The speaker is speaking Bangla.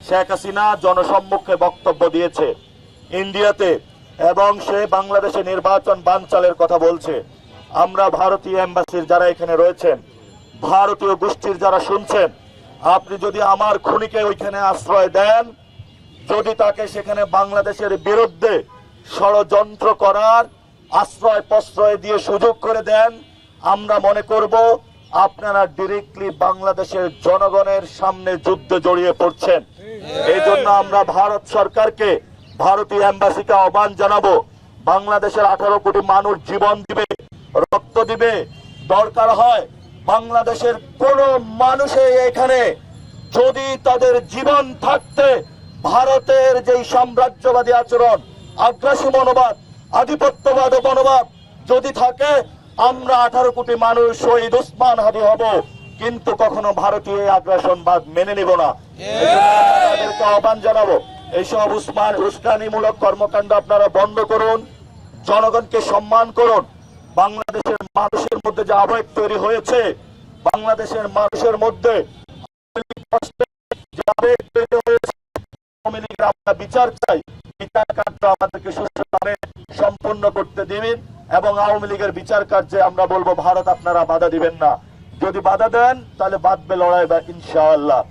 শেখ হাসিনা জনসম্মুখে বক্তব্য দিয়েছে ইন্ডিয়াতে, এবং সে বাংলাদেশে নির্বাচন বানচালের কথা বলছে। আমরা ভারতীয় এম্বাসির যারা এখানে রয়েছেন, ভারতীয় গোষ্ঠীর যারা শুনছেন, আপনি যদি আমার খুনিকে ওইখানে আশ্রয় দেন, যদি তাকে সেখানে বাংলাদেশের বিরুদ্ধে ষড়যন্ত্র করার আশ্রয় প্রশ্রয় দিয়ে সুযোগ করে দেন, আমরা মনে করব আপনারা ডিরেক্টলি বাংলাদেশের জনগণের সামনে যুদ্ধে জড়িয়ে পড়ছেন। এই জন্য আমরা ভারত সরকারকে, ভারতীয় এম্বাসিকে আহ্বান জানাবো, বাংলাদেশের 18 কোটি মানুষ জীবন দিবে, রক্ত দিবে, দরকার হয় বাংলাদেশের কোন মানুষে এখানে যদি তাদের জীবন থাকতে ভারতের যেই সাম্রাজ্যবাদী আচরণ, আগ্রাসী মনোভাব, আধিপত্যবাদ ও মনোভাব যদি থাকে, আমরা 18 কোটি মানুষ শহীদ উসমান হাদি হব, কিন্তু কখনো ভারতীয় আগ্রাসনবাদ মেনে নিব না। তাদেরকে আহ্বান জানাবো, এইসব উস্কানিমূলক কর্মকাণ্ড আপনারা বন্ধ করুন, জনগণকে সম্মান করুন। বাংলাদেশের মানুষের মধ্যে যে আবেগ তৈরি হয়েছে, বাংলাদেশের মানুষের মধ্যে যে আবেগ তৈরি হয়েছে, আমরা বিচার চাই। বিচার কার্য আমাদেরকে সুষ্ঠুভাবে সম্পন্ন করতে দিবেন, এবং আওয়ামী লীগের বিচার কার্যে আমরা বলবো ভারত আপনারা বাধা দিবেন না। যদি বাধা দেন তাহলে বাঁধবে লড়াই, ইনশাআল্লাহ।